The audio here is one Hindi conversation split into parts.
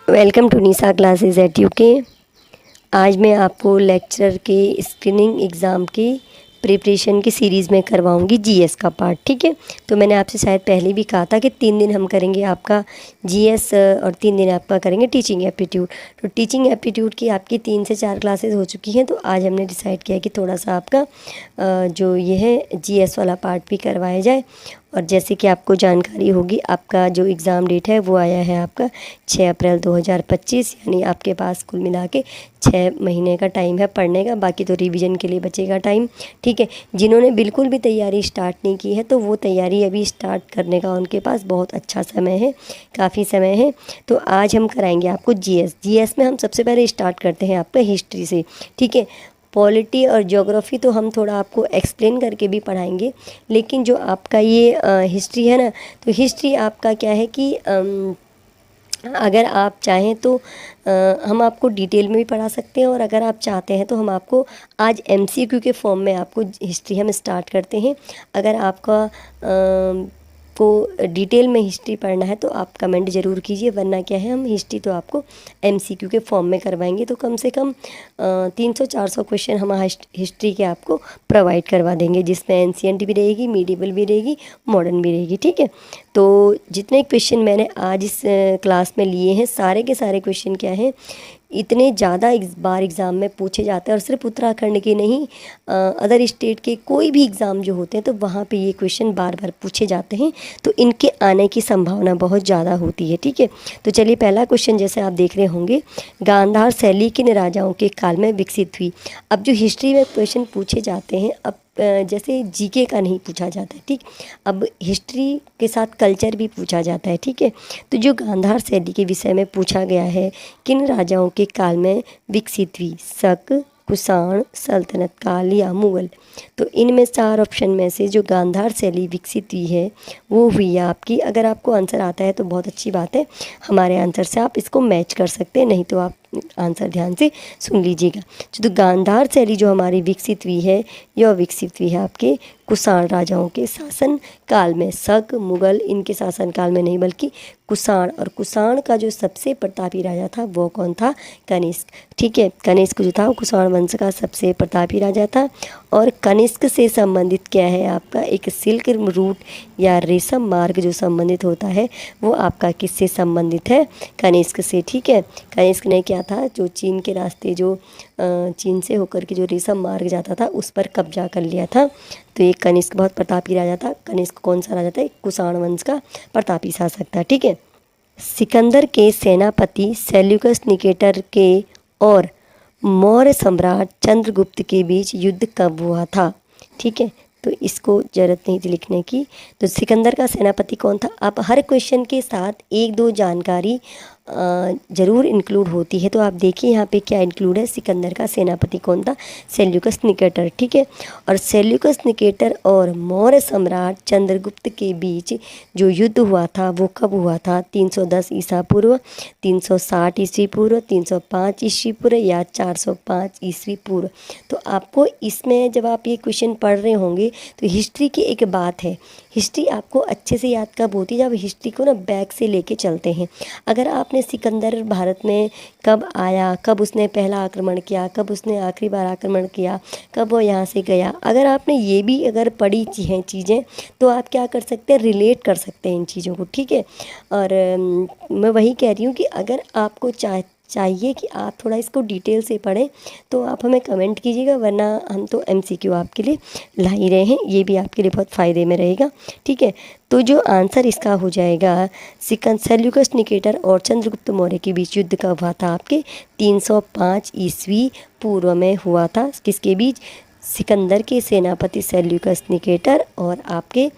Welcome to Nisha classes at UK. आज मैं आपको लेक्चर के स्क्रीनिंग एग्ज़ाम की प्रिपरेशन की सीरीज़ में करवाऊंगी जीएस का पार्ट। ठीक है, तो मैंने आपसे शायद पहले भी कहा था कि 3 दिन हम करेंगे आपका जीएस और 3 दिन आपका करेंगे टीचिंग एप्टीट्यूड। तो टीचिंग एप्टीट्यूड की आपकी 3 से 4 क्लासेस हो चुकी हैं, तो आज हमने डिसाइड किया कि थोड़ा सा आपका जो ये है जीएस वाला पार्ट भी करवाया जाए। और जैसे कि आपको जानकारी होगी, आपका जो एग्ज़ाम डेट है वो आया है आपका 6 अप्रैल 2025, यानी आपके पास कुल मिला के 6 महीने का टाइम है पढ़ने का। बाकी तो रिवीजन के लिए बचेगा टाइम। ठीक है, जिन्होंने बिल्कुल भी तैयारी स्टार्ट नहीं की है तो वो तैयारी अभी स्टार्ट करने का उनके पास बहुत अच्छा समय है, काफ़ी समय है। तो आज हम कराएंगे आपको जीएस में हम सबसे पहले स्टार्ट करते हैं आपका हिस्ट्री से। ठीक है, पॉलिटी और ज्योग्राफी तो हम थोड़ा आपको एक्सप्लेन करके भी पढ़ाएंगे, लेकिन जो आपका ये हिस्ट्री है ना, तो हिस्ट्री आपका क्या है कि अगर आप चाहें तो हम आपको डिटेल में भी पढ़ा सकते हैं, और अगर आप चाहते हैं तो हम आपको आज एमसीक्यू के फॉर्म में आपको हिस्ट्री हम स्टार्ट करते हैं। अगर आपका को डिटेल में हिस्ट्री पढ़ना है तो आप कमेंट ज़रूर कीजिए, वरना क्या है हम हिस्ट्री तो आपको एमसीक्यू के फॉर्म में करवाएंगे। तो कम से कम 300-400 क्वेश्चन हम हिस्ट्री के आपको प्रोवाइड करवा देंगे, जिसमें एंशिएंट भी रहेगी, मीडिवल भी रहेगी, मॉडर्न भी रहेगी। ठीक है, तो जितने क्वेश्चन मैंने आज इस क्लास में लिए हैं, सारे के सारे क्वेश्चन क्या हैं, इतने ज़्यादा बार एग्ज़ाम में पूछे जाते हैं, और सिर्फ उत्तराखंड के नहीं, अदर स्टेट के कोई भी एग्ज़ाम जो होते हैं तो वहाँ पे ये क्वेश्चन बार बार पूछे जाते हैं, तो इनके आने की संभावना बहुत ज़्यादा होती है। ठीक है, तो चलिए पहला क्वेश्चन जैसे आप देख रहे होंगे, गांधार शैली किन राजाओं के काल में विकसित हुई। अब जो हिस्ट्री में क्वेश्चन पूछे जाते हैं, अब जैसे जीके का नहीं पूछा जाता है, ठीक, अब हिस्ट्री के साथ कल्चर भी पूछा जाता है। ठीक है, तो जो गांधार शैली के विषय में पूछा गया है, किन राजाओं के काल में विकसित हुई, शक, कुषाण, सल्तनत काल या मुगल। तो इनमें 4 ऑप्शन में से जो गांधार शैली विकसित हुई है वो हुई है आपकी। अगर आपको आंसर आता है तो बहुत अच्छी बात है, हमारे आंसर से आप इसको मैच कर सकते हैं, नहीं तो आप आंसर ध्यान से सुन लीजिएगा। तो गांधार शैली जो हमारी विकसित हुई है, यह विकसित हुई है आपके कुषाण राजाओं के शासन काल में। शक, मुगल इनके शासन काल में नहीं, बल्कि कुषाण, और कुषाण का जो सबसे प्रतापी राजा था वो कौन था, कनिष्क। ठीक है, कनिष्क जो था वो कुषाण वंश का सबसे प्रतापी राजा था। और कनिष्क से संबंधित क्या है आपका, एक सिल्क रूट या रेशम मार्ग जो संबंधित होता है वो आपका किससे संबंधित है, कनिष्क से। ठीक है, कनिष्क ने क्या था, जो चीन के रास्ते, जो चीन से होकर के जो रेशम मार्ग जाता था उस पर कब्जा कर लिया था। तो ये कनिष्क बहुत प्रतापी राजा था। कनिष्क कौन सा राजा था, कुषाण वंश का प्रतापी शासक था। ठीक है, सिकंदर के सेनापति सेल्यूकस निकेटर के और मौर्य सम्राट चंद्रगुप्त के बीच युद्ध कब हुआ था। ठीक है, तो इसको जरूरत नहीं थी लिखने की। तो सिकंदर का सेनापति कौन था। आप हर क्वेश्चन के साथ 1-2 जानकारी ज़रूर इंक्लूड होती है, तो आप देखिए यहाँ पे क्या इंक्लूड है। सिकंदर का सेनापति कौन था, सेल्यूकस निकेटर। ठीक है, और सेल्यूकस निकेटर और मौर्य सम्राट चंद्रगुप्त के बीच जो युद्ध हुआ था वो कब हुआ था, 310 ईसा पूर्व, 360 ईस्वी पूर्व, 305 ईस्वी पूर्व या 405 ईस्वी पूर्व। तो आपको इसमें जब आप ये क्वेश्चन पढ़ रहे होंगे तो हिस्ट्री की एक बात है, हिस्ट्री आपको अच्छे से याद कब होती है, जब हिस्ट्री को ना बैक से लेके चलते हैं। अगर आपने सिकंदर भारत में कब आया, कब उसने पहला आक्रमण किया, कब उसने आखिरी बार आक्रमण किया, कब वो यहाँ से गया, अगर आपने ये भी अगर पढ़ी हैं चीज़ें, तो आप क्या कर सकते हैं, रिलेट कर सकते हैं इन चीज़ों को। ठीक है, और मैं वही कह रही हूँ कि अगर आपको चाहिए कि आप थोड़ा इसको डिटेल से पढ़ें तो आप हमें कमेंट कीजिएगा, वरना हम तो एमसीक्यू आपके लिए ला ही रहे हैं, ये भी आपके लिए बहुत फ़ायदे में रहेगा। ठीक है, तो जो आंसर इसका हो जाएगा, सेल्यूकस निकेटर और चंद्रगुप्त मौर्य के बीच युद्ध कब हुआ था, आपके 305 ईस्वी पूर्व में हुआ था। किसके बीच, सिकंदर के सेनापति सेल्यूकस निकेटर और आपके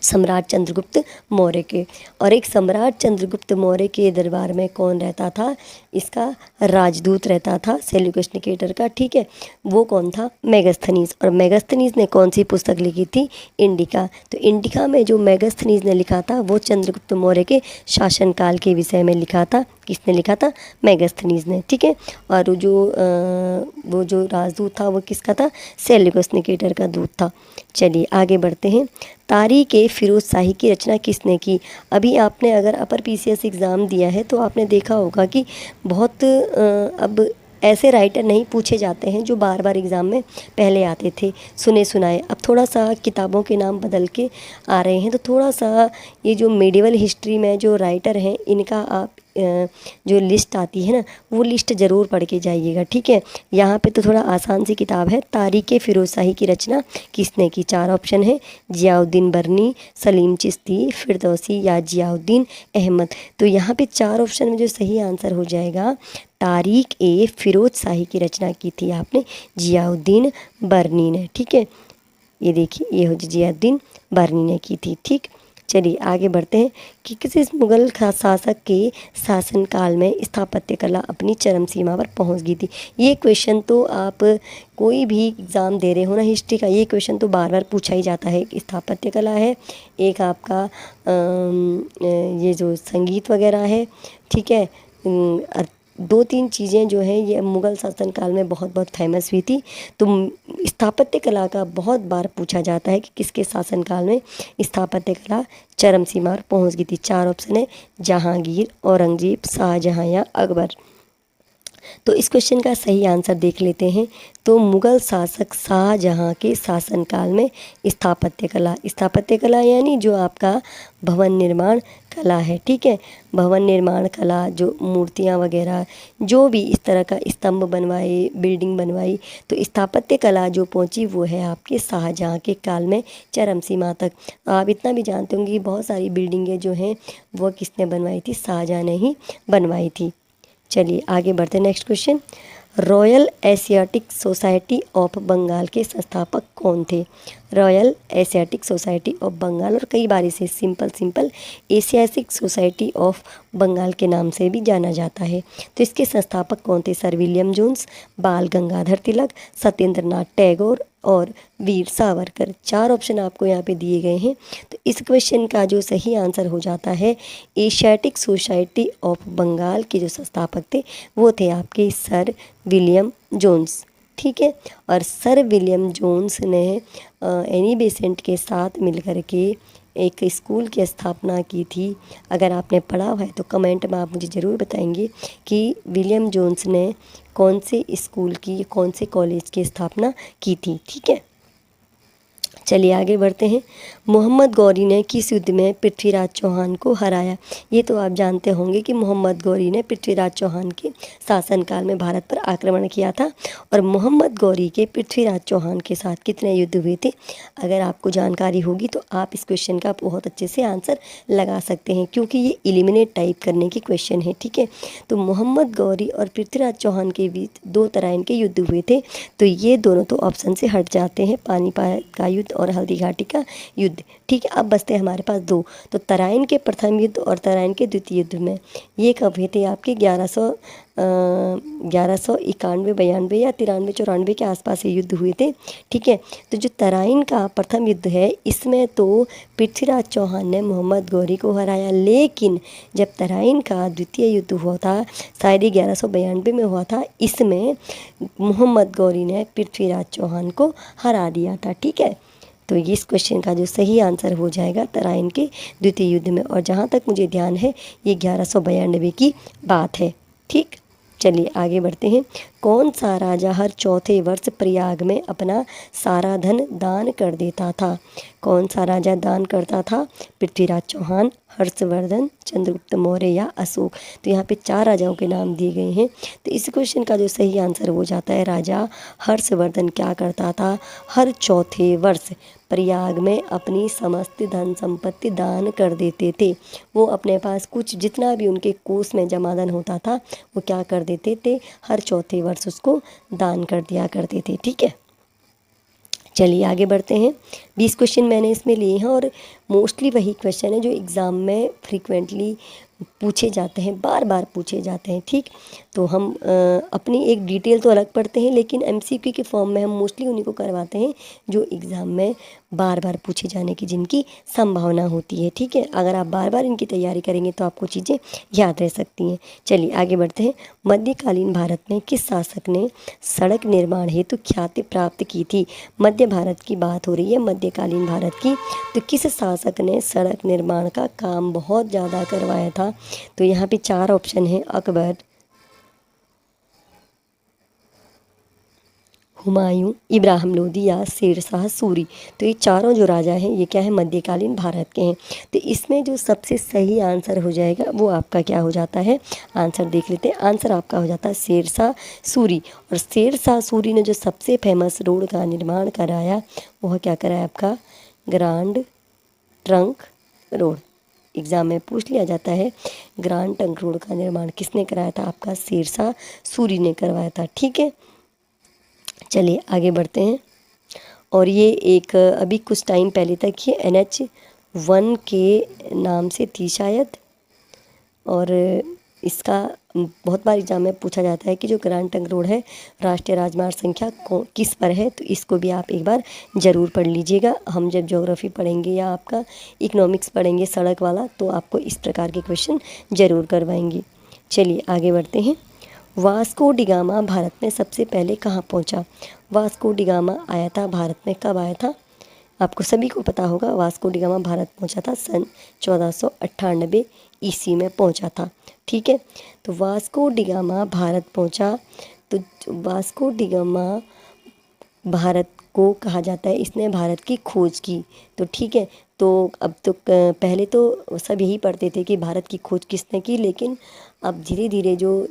सम्राट चंद्रगुप्त मौर्य के। और एक सम्राट चंद्रगुप्त मौर्य के दरबार में कौन रहता था, इसका राजदूत रहता था सेल्यूकस निकेटर का। ठीक है, वो कौन था, मेगास्थनीज। और मेगास्थनीज ने कौन सी पुस्तक लिखी थी, इंडिका। तो इंडिका में जो मेगास्थनीज ने लिखा था वो चंद्रगुप्त मौर्य के शासनकाल के विषय में लिखा था। किसने लिखा था, मेगास्थनीज ने। ठीक है, और वो जो राजदूत था वो किसका था, सेल्यूकस निकेटर का दूत था। चलिए आगे बढ़ते हैं। तारीख ए फिरोज शाही की रचना किसने की। अभी आपने अगर अपर पीसीएस एग्ज़ाम दिया है तो आपने देखा होगा कि बहुत अब ऐसे राइटर नहीं पूछे जाते हैं जो बार बार एग्ज़ाम में पहले आते थे, सुने सुनाए। अब थोड़ा सा किताबों के नाम बदल के आ रहे हैं, तो थोड़ा सा ये जो मेडिवल हिस्ट्री में जो राइटर हैं इनका आप जो लिस्ट आती है ना, वो लिस्ट ज़रूर पढ़ के जाइएगा, ठीक है। यहाँ पे तो थोड़ा आसान सी किताब है, तारीख़ फिरोज शाही की रचना किसने की। 4 ऑप्शन है, जियाउद्दीन बरनी, सलीम चिश्ती, फिरदौसी या जियाउद्दीन अहमद। तो यहाँ पे 4 ऑप्शन में जो सही आंसर हो जाएगा, तारीख़ ए फिरोज शाही की रचना की थी आपने जियाउद्दीन बरनी ने, ठीक है। ये देखिए, ये हो जियाउद्दीन बरनी ने की थी, ठीक। चलिए आगे बढ़ते हैं कि किसी मुग़ल शासक के शासनकाल में स्थापत्य कला अपनी चरम सीमा पर पहुंच गई थी। ये क्वेश्चन तो आप कोई भी एग्ज़ाम दे रहे हो ना हिस्ट्री का, ये क्वेश्चन तो बार बार पूछा ही जाता है। स्थापत्य कला है, एक आपका ये जो संगीत वगैरह है, ठीक है। 2-3 चीज़ें जो हैं ये मुग़ल शासनकाल में बहुत बहुत फेमस हुई थी। तो स्थापत्य कला का बहुत बार पूछा जाता है कि किसके शासनकाल में स्थापत्य कला चरम सीमा पर पहुंच गई थी। 4 ऑप्शन है, जहांगीर, औरंगजेब, शाहजहां या अकबर। तो इस क्वेश्चन का सही आंसर देख लेते हैं। तो मुग़ल शासक शाहजहां के शासनकाल में स्थापत्य कला यानी जो आपका भवन निर्माण कला है, ठीक है। भवन निर्माण कला, जो मूर्तियां वगैरह, जो भी इस तरह का स्तंभ बनवाए, बिल्डिंग बनवाई, तो स्थापत्य कला जो पहुंची वो है आपके शाहजहां के काल में चरम सीमा तक। आप इतना भी जानते होंगे कि बहुत सारी बिल्डिंगें जो हैं वो किसने बनवाई थी, शाहजहां ने ही बनवाई थी। चलिए आगे बढ़ते हैं। Next question, Royal Asiatic Society of Bengal के संस्थापक कौन थे। Royal Asiatic Society of Bengal, और कई बार इसे simple Asiatic Society of Bengal के नाम से भी जाना जाता है। तो इसके संस्थापक कौन थे, सर विलियम जोन्स, बाल गंगाधर तिलक, सत्येंद्र नाथ टैगोर और वीर सावरकर। 4 ऑप्शन आपको यहाँ पे दिए गए हैं। तो इस क्वेश्चन का जो सही आंसर हो जाता है, एशियाटिक सोसाइटी ऑफ बंगाल के जो संस्थापक थे वो थे आपके सर विलियम जोन्स, ठीक है। और सर विलियम जोन्स ने एनी बेसेंट के साथ मिलकर के एक स्कूल की स्थापना की थी। अगर आपने पढ़ा हुआ है तो कमेंट में आप मुझे ज़रूर बताएंगे कि विलियम जोन्स ने कौन से स्कूल की, कौन से कॉलेज की स्थापना की थी, ठीक है। चलिए आगे बढ़ते हैं। मोहम्मद गौरी ने किस युद्ध में पृथ्वीराज चौहान को हराया। ये तो आप जानते होंगे कि मोहम्मद गौरी ने पृथ्वीराज चौहान के शासनकाल में भारत पर आक्रमण किया था। और मोहम्मद गौरी के पृथ्वीराज चौहान के साथ कितने युद्ध हुए थे, अगर आपको जानकारी होगी तो आप इस क्वेश्चन का बहुत अच्छे से आंसर लगा सकते हैं, क्योंकि ये एलिमिनेट टाइप करने के क्वेश्चन है, ठीक है। तो मोहम्मद गौरी और पृथ्वीराज चौहान के बीच 2 तराइन के युद्ध हुए थे। तो ये दोनों तो ऑप्शन से हट जाते हैं, पानीपत का युद्ध और हल्दी घाटी का युद्ध, ठीक है। अब बचते हैं हमारे पास 2। तो तराइन के प्रथम युद्ध और तराइन के द्वितीय युद्ध में ये कब हुए थे आपके 1191, 92 या 93, 94 के आसपास ये युद्ध हुए थे, ठीक है। तो जो तराइन का प्रथम युद्ध है इसमें तो पृथ्वीराज चौहान ने मोहम्मद गौरी को हराया, लेकिन जब तराइन का द्वितीय युद्ध हुआ था, शायद 1192 में हुआ था, इसमें मोहम्मद गौरी ने पृथ्वीराज चौहान को हरा दिया था, ठीक है। तो इस क्वेश्चन का जो सही आंसर हो जाएगा तराइन के द्वितीय युद्ध में। और जहाँ तक मुझे ध्यान है ये 1192 की बात है, ठीक। चलिए आगे बढ़ते हैं। कौन सा राजा हर चौथे वर्ष प्रयाग में अपना सारा धन दान कर देता था। कौन सा राजा दान करता था, पृथ्वीराज चौहान, हर्षवर्धन, चंद्रगुप्त मौर्य या अशोक। तो यहाँ पे 4 राजाओं के नाम दिए गए हैं। तो इस क्वेश्चन का जो सही आंसर हो जाता है, राजा हर्षवर्धन क्या करता था, हर चौथे वर्ष प्रयाग में अपनी समस्त धन संपत्ति दान कर देते थे। वो अपने पास कुछ जितना भी उनके कोष में जमा धन होता था वो क्या कर देते थे, हर चौथे वर्ष उसको दान कर दिया करते थे, ठीक है। चलिए आगे बढ़ते हैं। 20 क्वेश्चन मैंने इसमें लिए हैं और मोस्टली वही क्वेश्चन है जो एग्ज़ाम में फ्रीक्वेंटली पूछे जाते हैं, बार बार पूछे जाते हैं। ठीक, तो हम अपनी एक डिटेल तो अलग पढ़ते हैं, लेकिन एमसीक्यू के फॉर्म में हम मोस्टली उन्हीं को करवाते हैं जो एग्ज़ाम में बार बार पूछे जाने की जिनकी संभावना होती है। ठीक है, अगर आप बार बार इनकी तैयारी करेंगे तो आपको चीज़ें याद रह सकती हैं। चलिए आगे बढ़ते हैं। मध्यकालीन भारत में किस शासक ने सड़क निर्माण हेतु ख्याति प्राप्त की थी? मध्य भारत की बात हो रही है, मध्यकालीन भारत की। तो किस शासक ने सड़क निर्माण का काम बहुत ज़्यादा करवाया था? तो यहाँ पे 4 ऑप्शन है: अकबर, हुमायूं, इब्राहिम लोदी या शेरशाह सूरी। तो ये चारों जो राजा हैं ये क्या है? मध्यकालीन भारत के हैं। तो इसमें जो सबसे सही आंसर हो जाएगा वो आपका क्या हो जाता है? आंसर देख लेते हैं। आंसर आपका हो जाता है शेरशाह सूरी। और शेरशाह सूरी ने जो सबसे फेमस रोड का निर्माण कराया वह क्या कराया आपका? Grand trunk road. एग्ज़ाम में पूछ लिया जाता है, ग्रांड ट्रंक रोड का निर्माण किसने कराया था? आपका शेरशाह सूरी ने करवाया था। ठीक है, चलिए आगे बढ़ते हैं। और ये एक अभी कुछ टाइम पहले तक ये NH-1 के नाम से थी शायद। और इसका बहुत बार एग्जाम में पूछा जाता है कि जो ग्रांड ट्रंक रोड है राष्ट्रीय राजमार्ग संख्या किस पर है? तो इसको भी आप एक बार ज़रूर पढ़ लीजिएगा। हम जब ज्योग्राफी पढ़ेंगे या आपका इकोनॉमिक्स पढ़ेंगे सड़क वाला, तो आपको इस प्रकार के क्वेश्चन ज़रूर करवाएंगे। चलिए आगे बढ़ते हैं। वास्को डिगामा भारत में सबसे पहले कहाँ पहुँचा? वास्को डिगामा आया था भारत में, कब आया था? आपको सभी को पता होगा, वास्को डिगामा भारत पहुँचा था सन 1498 ईस्वी में पहुँचा था। ठीक है, तो वास्को डिगामा भारत पहुँचा। तो वास्को डिगामा भारत को कहा जाता है इसने भारत की खोज की। तो ठीक है, तो अब तो पहले तो सब यही पढ़ते थे कि भारत की खोज किसने की, लेकिन अब धीरे धीरे जो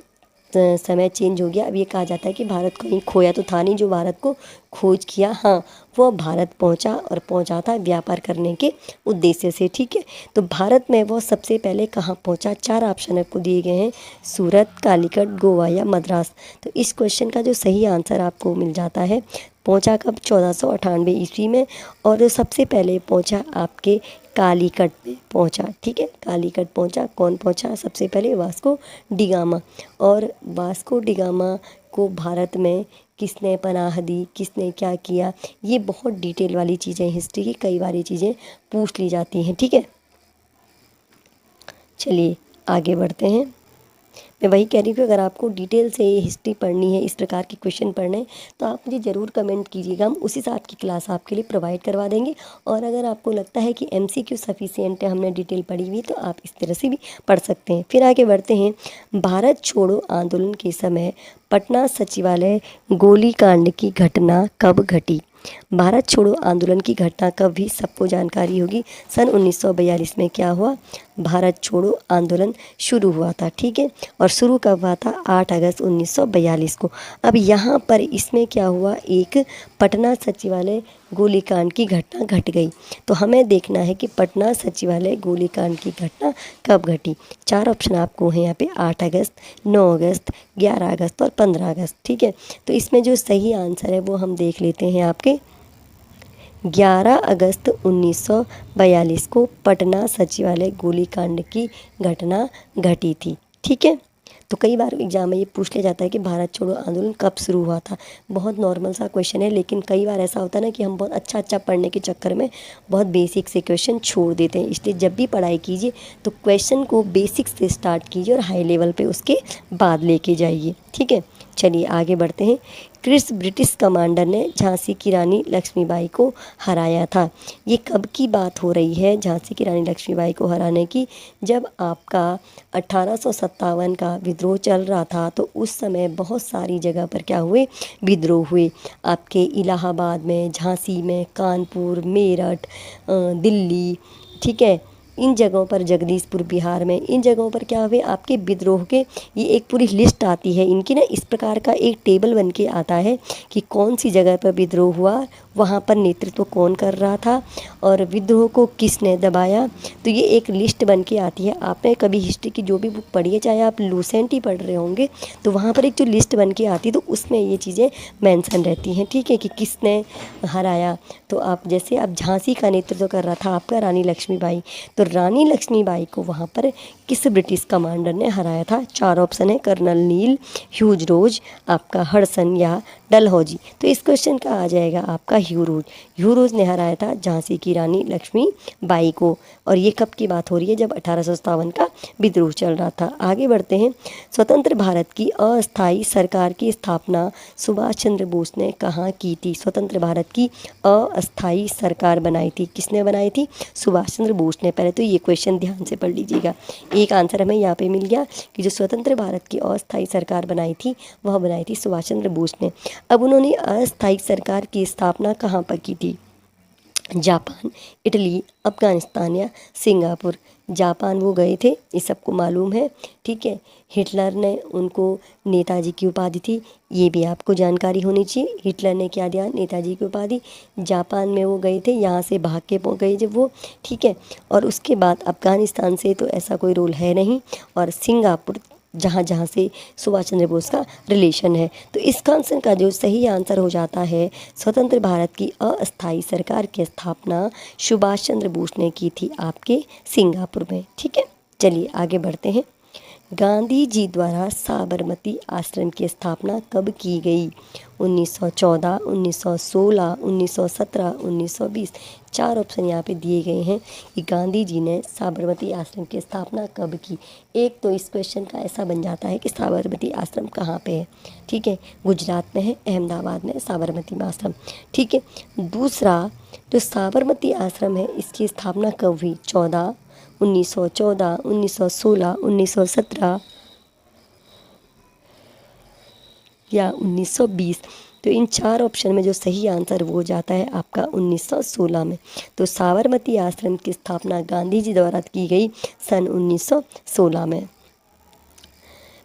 समय चेंज हो गया। अब ये कहा जाता है कि भारत कहीं खोया तो था नहीं, जो भारत को खोज किया, हाँ, वो भारत पहुंचा और पहुंचा था व्यापार करने के उद्देश्य से। ठीक है, तो भारत में वो सबसे पहले कहाँ पहुंचा? 4 ऑप्शन आपको दिए गए हैं: सूरत, कालीकट, गोवा या मद्रास। तो इस क्वेश्चन का जो सही आंसर आपको मिल जाता है, पहुंचा कब? 1498 ईस्वी में। और सबसे पहले पहुंचा आपके कालीकट में पहुंचा। ठीक है, कालीकट पहुंचा। कौन पहुंचा सबसे पहले? Vasco da Gama. और वास्को डिगामा को भारत में किसने पनाह दी, किसने क्या किया, ये बहुत डिटेल वाली चीज़ें हिस्ट्री की, कई बार ये चीज़ें पूछ ली जाती हैं। ठीक है, चलिए आगे बढ़ते हैं। मैं वही कह रही हूँ कि अगर आपको डिटेल से हिस्ट्री पढ़नी है, इस प्रकार के क्वेश्चन पढ़ने हैं, तो आप मुझे ज़रूर कमेंट कीजिएगा, हम उसी हिसाब की क्लास आपके लिए प्रोवाइड करवा देंगे। और अगर आपको लगता है कि MCQ सफिशिएंट है, हमने डिटेल पढ़ी हुई, तो आप इस तरह से भी पढ़ सकते हैं। फिर आगे बढ़ते हैं। भारत छोड़ो आंदोलन के समय पटना सचिवालय गोलीकांड की घटना कब घटी? भारत छोड़ो आंदोलन की घटना कब भी सबको जानकारी होगी। सन 1942 में क्या हुआ? भारत छोड़ो आंदोलन शुरू हुआ था। ठीक है, और शुरू कब हुआ था? 8 अगस्त 1942 को। अब यहाँ पर इसमें क्या हुआ? एक पटना सचिवालय गोलीकांड की घटना घट गई। तो हमें देखना है कि पटना सचिवालय गोलीकांड की घटना कब घटी। 4 ऑप्शन आपको हैं यहाँ पे: 8 अगस्त, 9 अगस्त, 11 अगस्त और 15 अगस्त। ठीक है, तो इसमें जो सही आंसर है वो हम देख लेते हैं। आपके 11 अगस्त 1942 को पटना सचिवालय गोलीकांड की घटना घटी थी। ठीक है, तो कई बार एग्जाम में ये पूछ लिया जाता है कि भारत छोड़ो आंदोलन कब शुरू हुआ था। बहुत नॉर्मल सा क्वेश्चन है, लेकिन कई बार ऐसा होता है ना कि हम बहुत अच्छा पढ़ने के चक्कर में बहुत बेसिक से क्वेश्चन छोड़ देते हैं। इसलिए जब भी पढ़ाई कीजिए तो क्वेश्चन को बेसिक से स्टार्ट कीजिए और हाई लेवल पे उसके बाद लेके जाइए। ठीक है, चलिए आगे बढ़ते हैं। किस ब्रिटिश कमांडर ने झांसी की रानी लक्ष्मीबाई को हराया था? ये कब की बात हो रही है झांसी की रानी लक्ष्मीबाई को हराने की? जब आपका 1857 का विद्रोह चल रहा था, तो उस समय बहुत सारी जगह पर क्या हुए? विद्रोह हुए। आपके इलाहाबाद में, झांसी में, कानपुर, मेरठ, दिल्ली, ठीक है, इन जगहों पर, जगदीशपुर बिहार में, इन जगहों पर क्या हुए? आपके विद्रोह के, ये एक पूरी लिस्ट आती है इनकी ना, इस प्रकार का एक टेबल बन के आता है कि कौन सी जगह पर विद्रोह हुआ, वहाँ पर नेतृत्व कौन कर रहा था और विद्रोह को किसने दबाया। तो ये एक लिस्ट बन के आती है। आपने कभी हिस्ट्री की जो भी बुक पढ़ी है, चाहे आप लूसेंट ही पढ़ रहे होंगे, तो वहाँ पर एक जो लिस्ट बन के आती है तो उसमें ये चीज़ें मेंशन रहती हैं, ठीक है, कि किसने हराया। तो आप जैसे अब झांसी का नेतृत्व कर रहा था आपका रानी लक्ष्मीबाई, तो रानी लक्ष्मीबाई को वहाँ पर किस ब्रिटिश कमांडर ने हराया था। 4 ऑप्शन है, कर्नल नील, ह्यूज रोज, आपका हडसन या डलहौजी। तो इस क्वेश्चन का आ जाएगा आपका ह्यू रोज ने हराया था झांसी की रानी लक्ष्मीबाई को। और ये कब की बात हो रही है, जब 1857 का विद्रोह चल रहा था। आगे बढ़ते हैं। स्वतंत्र भारत की अस्थायी सरकार की स्थापना सुभाष चंद्र बोस ने कहाँ की थी। स्वतंत्र भारत की अस्थायी सरकार बनाई थी, किसने बनाई थी, सुभाष चंद्र बोस ने। पहले तो ये क्वेश्चन ध्यान से पढ़ लीजिएगा। एक आंसर हमें यहाँ पे मिल गया कि जो स्वतंत्र भारत की अस्थायी सरकार बनाई थी वह बनाई थी सुभाष चंद्र बोस ने। अब उन्होंने अस्थायी सरकार की स्थापना कहाँ पर की थी। जापान, इटली, अफगानिस्तान या सिंगापुर। जापान वो गए थे, ये सबको मालूम है, ठीक है। हिटलर ने उनको नेताजी की उपाधि थी, ये भी आपको जानकारी होनी चाहिए। हिटलर ने क्या दिया, नेताजी की उपाधि। जापान में वो गए थे, यहाँ से भाग के गए जब वो, ठीक है। और उसके बाद अफगानिस्तान से तो ऐसा कोई रोल है नहीं, और सिंगापुर जहाँ जहाँ से सुभाष चंद्र बोस का रिलेशन है। तो इसका आंसर का जो सही आंसर हो जाता है, स्वतंत्र भारत की अस्थायी सरकार की स्थापना सुभाष चंद्र बोस ने की थी आपके सिंगापुर में, ठीक है। चलिए आगे बढ़ते हैं। गांधी जी द्वारा साबरमती आश्रम की स्थापना कब की गई। 1914, 1916, 1917, 1920। 4 ऑप्शन यहाँ पे दिए गए हैं कि गांधी जी ने साबरमती आश्रम की स्थापना कब की। एक तो इस क्वेश्चन का ऐसा बन जाता है कि साबरमती आश्रम कहाँ पे है, ठीक है, गुजरात में है, अहमदाबाद में साबरमती आश्रम, ठीक है। दूसरा, जो साबरमती आश्रम है इसकी स्थापना कब हुई, 1914, 1916, 1917 या 1920। तो इन 4 ऑप्शन में जो सही आंसर वो हो जाता है आपका 1916 में। तो साबरमती आश्रम की स्थापना गांधी जी द्वारा की गई सन 1916 में।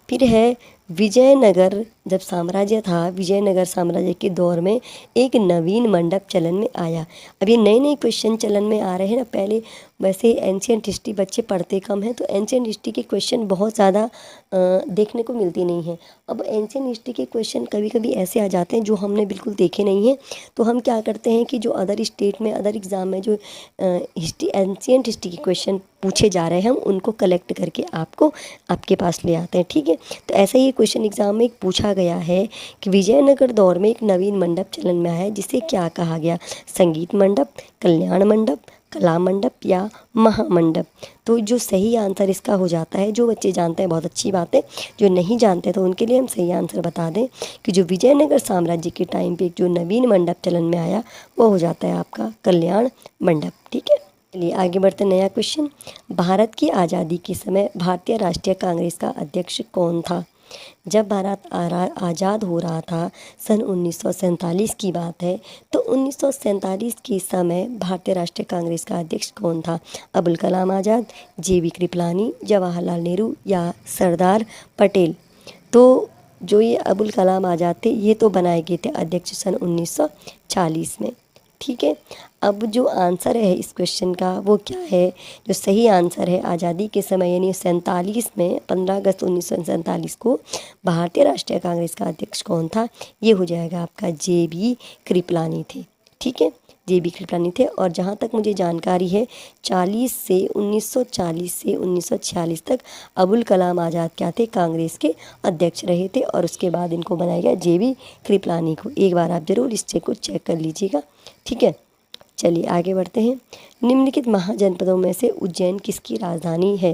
फिर है विजयनगर जब साम्राज्य था, विजयनगर साम्राज्य के दौर में एक नवीन मंडप चलन में आया। अब ये नए नए क्वेश्चन चलन में आ रहे हैं ना, पहले वैसे एंशियंट हिस्ट्री बच्चे पढ़ते कम हैं, तो एंशियंट हिस्ट्री के क्वेश्चन बहुत ज़्यादा देखने को मिलती नहीं है। अब एंशियंट हिस्ट्री के क्वेश्चन कभी कभी ऐसे आ जाते हैं जो हमने बिल्कुल देखे नहीं हैं, तो हम क्या करते हैं कि जो अदर स्टेट में, अदर एग्ज़ाम में जो हिस्ट्री, एंशियंट हिस्ट्री के क्वेश्चन पूछे जा रहे हैं, हम उनको कलेक्ट करके आपको आपके पास ले आते हैं, ठीक है। तो ऐसा ही क्वेश्चन एग्जाम में पूछा गया है कि विजयनगर दौर में एक नवीन मंडप चलन में आया है, जिसे क्या कहा गया, संगीत मंडप, कल्याण मंडप, कला मंडप या महामंडप। तो जो सही आंसर इसका हो जाता है, जो बच्चे जानते हैं बहुत अच्छी बात है, जो नहीं जानते तो उनके लिए हम सही आंसर बता दें कि जो विजयनगर साम्राज्य के टाइम पे जो नवीन मंडप चलन में आया वो हो जाता है आपका कल्याण मंडप, ठीक है। चलिए आगे बढ़ते, नया क्वेश्चन। भारत की आज़ादी के समय भारतीय राष्ट्रीय कांग्रेस का अध्यक्ष कौन था। जब भारत आज़ाद हो रहा था, सन 1947 की बात है, तो 1947 के समय भारतीय राष्ट्रीय कांग्रेस का अध्यक्ष कौन था। अबुल कलाम आज़ाद, JB कृपलानी, जवाहरलाल नेहरू या सरदार पटेल। तो जो ये अबुल कलाम आज़ाद थे, ये तो बनाए गए थे अध्यक्ष सन 1940 में, ठीक है। अब जो आंसर है इस क्वेश्चन का वो क्या है, जो सही आंसर है, आज़ादी के समय यानी 47 में, 15 अगस्त 1947 को भारतीय राष्ट्रीय कांग्रेस का अध्यक्ष कौन था, ये हो जाएगा आपका JB कृपलानी थे, ठीक है, JB कृपलानी थे। और जहाँ तक मुझे जानकारी है 1940 से 1946 तक अबुल कलाम आज़ाद क्या थे, कांग्रेस के अध्यक्ष रहे थे, और उसके बाद इनको बनाया गया JB कृपलानी को। एक बार आप ज़रूर इस चेक को चेक कर लीजिएगा, ठीक है। चलिए आगे बढ़ते हैं। निम्नलिखित महाजनपदों में से उज्जैन किसकी राजधानी है।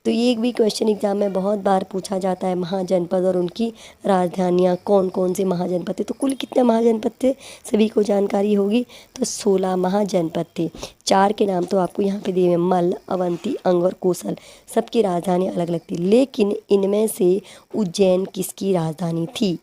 तो ये एक भी क्वेश्चन एग्जाम में बहुत बार पूछा जाता है, महाजनपद और उनकी राजधानियाँ कौन कौन से महाजनपद थे। तो कुल कितने महाजनपद थे सभी को जानकारी होगी, तो 16 महाजनपद थे। 4 के नाम तो आपको यहाँ पे दिए हैं, मल्ल, अवंती, अंग और कौशल। सबकी राजधानी अलग अलग थी, लेकिन इनमें से उज्जैन किसकी राजधानी थी,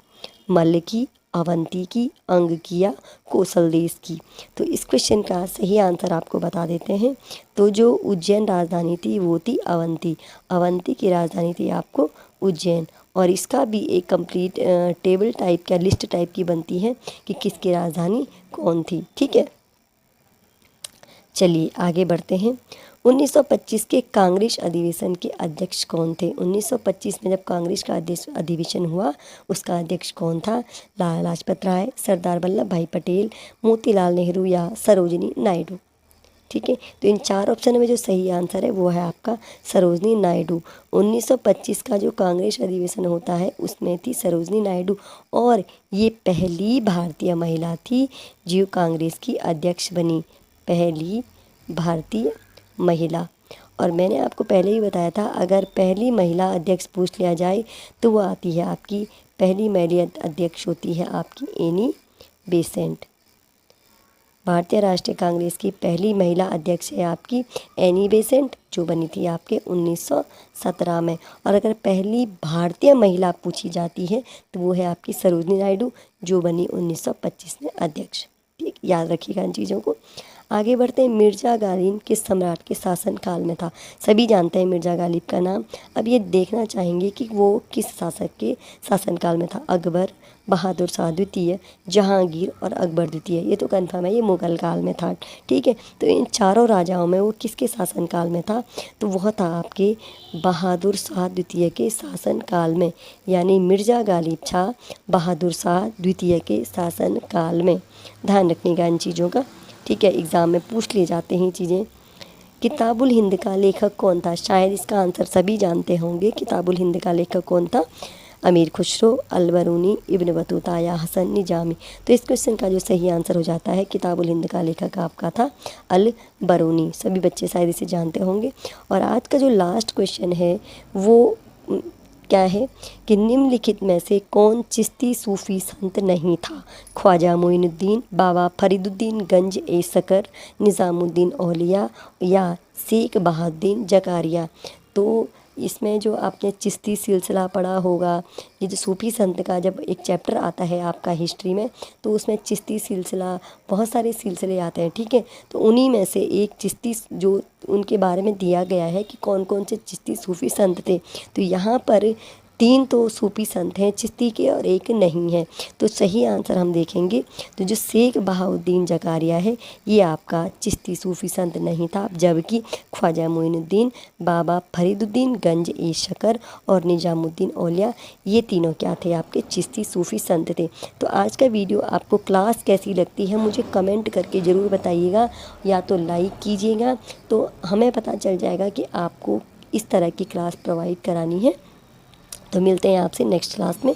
मल्ल की, अवंती की, अंग की या कौशल देश की। तो इस क्वेश्चन का सही आंसर आपको बता देते हैं। तो जो उज्जैन राजधानी थी वो थी अवंती, अवंती की राजधानी थी आपको उज्जैन, और इसका भी एक कंप्लीट टेबल टाइप का लिस्ट टाइप की बनती है कि किसकी राजधानी कौन थी। ठीक है, चलिए आगे बढ़ते हैं। 1925 के कांग्रेस अधिवेशन के अध्यक्ष कौन थे? 1925 में जब कांग्रेस का अधिवेशन हुआ, उसका अध्यक्ष कौन था? लाला लाजपत राय, सरदार वल्लभ भाई पटेल, मोतीलाल नेहरू या सरोजिनी नायडू। ठीक है, तो इन चार ऑप्शन में जो सही आंसर है वो है आपका सरोजनी नायडू। 1925 का जो कांग्रेस अधिवेशन होता है उसमें थी सरोजनी नायडू, और ये पहली भारतीय महिला थी जो कांग्रेस की अध्यक्ष बनी, पहली भारतीय महिला। और मैंने आपको पहले ही बताया था, अगर पहली महिला अध्यक्ष पूछ लिया जाए तो वो आती है आपकी, पहली महिला अध्यक्ष होती है आपकी एनी बेसेंट। भारतीय राष्ट्रीय कांग्रेस की पहली महिला अध्यक्ष है आपकी एनी बेसेंट, जो बनी थी आपके 1917 में। और अगर पहली भारतीय महिला पूछी जाती है तो वो है आपकी सरोजनी नायडू, जो बनी 1925 में अध्यक्ष। ठीक, याद रखिएगा इन चीज़ों को। आगे बढ़ते हैं। मिर्ज़ा गालिब किस सम्राट के शासनकाल में था? सभी जानते हैं मिर्ज़ा गालिब का नाम। अब ये देखना चाहेंगे कि वो किस शासक के शासनकाल में था। अकबर, बहादुर शाह द्वितीय, जहांगीर और अकबर द्वितीय। ये तो कन्फर्म है, ये मुगल काल में था। ठीक है, तो इन चारों राजाओं में वो किसके शासनकाल में था? तो वह था आपके बहादुर शाह द्वितीय के शासनकाल में, यानी मिर्ज़ा गालिब था बहादुर शाह द्वितीय के शासनकाल में। ध्यान रखिएगा इन चीज़ों का। ठीक है, एग्ज़ाम में पूछ लिए जाते हैं चीज़ें। किताबुल हिंद का लेखक कौन था? शायद इसका आंसर सभी जानते होंगे। किताबुल हिंद का लेखक कौन था? अमीर खुसरो, अलबरूनी, इब्न बतूता या हसन निजामी। तो इस क्वेश्चन का जो सही आंसर हो जाता है, किताबुल हिंद का लेखक आपका था अलबरूनी। सभी बच्चे शायद इसे जानते होंगे। और आज का जो लास्ट क्वेश्चन है वो क्या है कि निम्नलिखित में से कौन चिश्ती सूफी संत नहीं था? ख्वाजा मोइनुद्दीन, बाबा फरीदुद्दीन गंज ए सकर, निज़ामुद्दीन औलिया या शेख बहाउद्दीन जकारिया। तो इसमें जो आपने चिश्ती सिलसिला पढ़ा होगा, ये जो सूफी संत का जब एक चैप्टर आता है आपका हिस्ट्री में, तो उसमें चिश्ती सिलसिला, बहुत सारे सिलसिले आते हैं। ठीक है, तो उन्हीं में से एक चिश्ती जो उनके बारे में दिया गया है कि कौन कौन से चिश्ती सूफी संत थे। तो यहाँ पर 3 तो सूफी संत हैं चिश्ती के और एक नहीं है। तो सही आंसर हम देखेंगे तो जो शेख बहाउद्दीन जकारिया है ये आपका चिश्ती सूफी संत नहीं था, जबकि ख्वाजा मोइनुद्दीन, बाबा फरीदुद्दीन गंज ए शकर और निजामुद्दीन औलिया, ये तीनों क्या थे? आपके चिश्ती सूफी संत थे। तो आज का वीडियो आपको क्लास कैसी लगती है मुझे कमेंट करके ज़रूर बताइएगा, या तो लाइक कीजिएगा, तो हमें पता चल जाएगा कि आपको इस तरह की क्लास प्रोवाइड करानी है। तो मिलते हैं आपसे नेक्स्ट क्लास में।